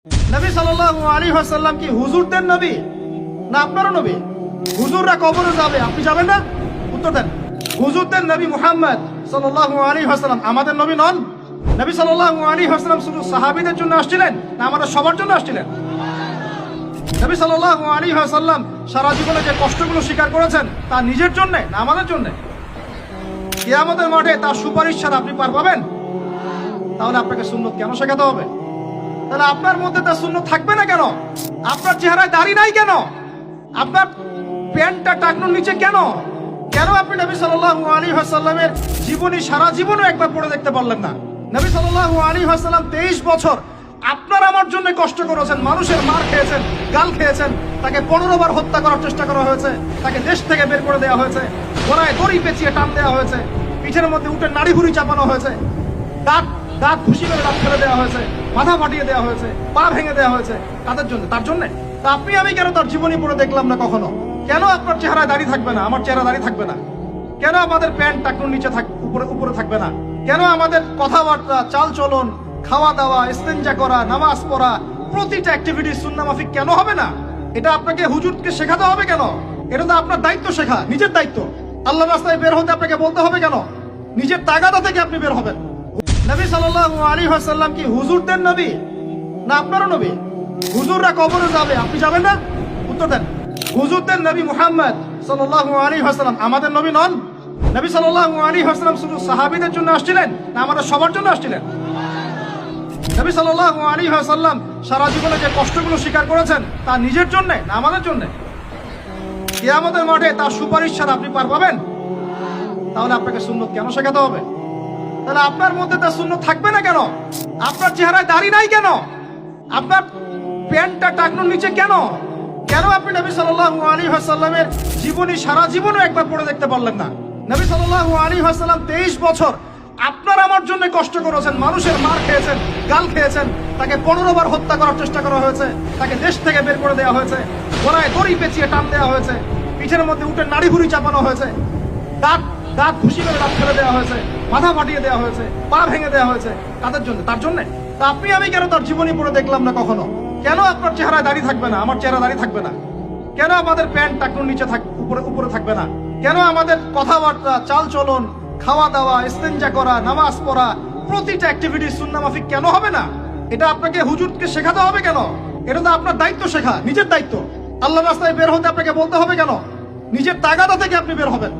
নবী সাল্লাল্লাহু আলাইহি ওয়াসাল্লাম কি হুজুরদের নবী না আপনারও নবী? হুজুররা কবরে যাবে, আপনি যাবেন না? উত্তর দেন। হুজুরদের নবী মুহাম্মদ সাল্লাল্লাহু আলাইহি ওয়াসাল্লাম আমাদের নবী নন? নবী সাল্লাল্লাহু আলাইহি ওয়াসাল্লাম শুধু সাহাবীদের জন্য আসছিলেন না আমাদের সবার জন্য আসছিলেন? নবী সাল্লাল্লাহু আলাইহি ওয়াসাল্লাম সারা জীবনে যে কষ্টগুলো স্বীকার করেছেন তা নিজের জন্য না আমাদের জন্য? কিয়ামতের মাঠে তার সুপারিশ ছাড়া আপনি পার পাবেন? তাহলে আপনাকে সুন্নত কেন শেখাতে হবে? তাহলে আপনার মধ্যে তার সুন্নত থাকবে না কেন? আপনার চেহারায় দাড়ি নাই কেন? আপনার প্যান্টটা টাকনোর নিচে কেন? কেন আপনি নবী সাল্লাল্লাহু আলাইহি ওয়াসাল্লামের জীবনী সারা জীবনও একবার পড়ে দেখতে পারলেন না? নবী সাল্লাল্লাহু আলাইহি ওয়াসাল্লাম 23 বছর আপনার আমার জন্য কষ্ট করেছেন, মানুষের মার খেয়েছেন, গাল খেয়েছেন, তাকে 15 বার হত্যা করার চেষ্টা করা হয়েছে, তাকে দেশ থেকে বের করে দেওয়া হয়েছে, গলায় দড়ি পেঁচিয়ে টান দেওয়া হয়েছে, পিঠের মধ্যে উঠে নাড়ি ভুড়ি চাপানো হয়েছে, দাঁত ঘুষি করে দাঁত ফেলে দেওয়া হয়েছে, মাথা ফাটিয়ে দেওয়া হয়েছে, পা ভেঙে দেওয়া হয়েছে। তাদের জন্য, তার জন্য তা আপনি আমি কেন তার জীবনী পড়ে দেখলাম না কখনো? কেন আপনার চেহারায় দাড়ি থাকবে না, আমার চেহারা দাড়ি থাকবে না? কেন আমাদের প্যান্ট টাকনুর নিচে উপরে থাকবে না? কেন আমাদের কথাবার্তা, চাল চলন, খাওয়া দাওয়া, ইস্তেঞ্জা করা, নামাজ পড়া, প্রতিটা অ্যাক্টিভিটি সুন্নাহ মাফিক কেন হবে না? এটা আপনাকে হুজুরকে শেখাতে হবে কেন? এটা তো আপনার দায়িত্ব শেখা, নিজের দায়িত্ব। আল্লাহর রাস্তায় বের হতে আপনাকে বলতে হবে কেন? নিজের তাগাদা থেকে আপনি বের হবেন। নবী সাল্লাল্লাহু আলাইহি ওয়াসাল্লাম কি হুজুরদের নবী না আপনারও নবী? হুজুররা কবরে যাবে, আপনি যাবেন না? উত্তর দেন। হুজুরদের নবী মুহাম্মদ সাল্লাল্লাহু আলাইহি ওয়াসাল্লাম আমাদের নবী নন? নবী সাল্লাল্লাহু আলাইহি ওয়াসাল্লাম শুধু সাহাবীদের জন্য আসছিলেন না আমাদের সবার জন্য আসছিলেন? নবী সাল্লাল্লাহু আলাইহি ওয়াসাল্লাম সারা জীবনে যে কষ্টগুলো স্বীকার করেছেন তা নিজের জন্য না আমাদের জন্য? কিয়ামতের মাঠে তার সুপারিশ ছাড়া আপনি পার পাবেন? তাহলে আপনাকে সুন্নত কেন শেখাতে হবে? তাহলে আপনার মধ্যে তার সুন্নত থাকবে না কেন? আপনার চেহারায় দাড়ি নাই কেন? আপনার প্যান্টটা টাকনোর নিচে কেন? কেন আপনি নবী সাল্লাল্লাহু আলাইহি ওয়াসাল্লামের জীবনী সারা জীবনও একবার পড়ে দেখতে পারলেন না? নবী সাল্লাল্লাহু আলাইহি ওয়াসাল্লাম 23 বছর আপনার আমার জন্য কষ্ট করেছেন, মানুষের মার খেয়েছেন, গাল খেয়েছেন, তাকে 15 বার হত্যা করার চেষ্টা করা হয়েছে, তাকে দেশ থেকে বের করে দেওয়া হয়েছে, গলায় দড়ি পেঁচিয়ে টান দেওয়া হয়েছে, পিঠের মধ্যে উঠে নাড়ি ভুড়ি চাপানো হয়েছে, দাঁত ঘুষি করে দাঁত ফেলে দেওয়া হয়েছে, মাথা ফাটিয়ে দেওয়া হয়েছে, পা ভেঙে দেওয়া হয়েছে। তাদের জন্য, তার জন্য তা আপনি আমি কেন তার জীবনী পড়ে দেখলাম না কখনো? কেন আপনার চেহারায় দাড়ি থাকবে না, আমার চেহারা দাড়ি থাকবে না? কেন আমাদের প্যান্ট টাকনুর নিচে উপরে থাকবে না? কেন আমাদের কথাবার্তা, চাল চলন, খাওয়া দাওয়া, ইস্তেঞ্জা করা, নামাজ পড়া, প্রতিটা অ্যাক্টিভিটি সুন্নাহ মাফিক কেন হবে না? এটা আপনাকে হুজুরকে শেখাতে হবে কেন? এটা তো আপনার দায়িত্ব শেখা, নিজের দায়িত্ব। আল্লাহর রাস্তায় বের হতে আপনাকে বলতে হবে কেন? নিজের তাগাদা থেকে আপনি বের হবেন।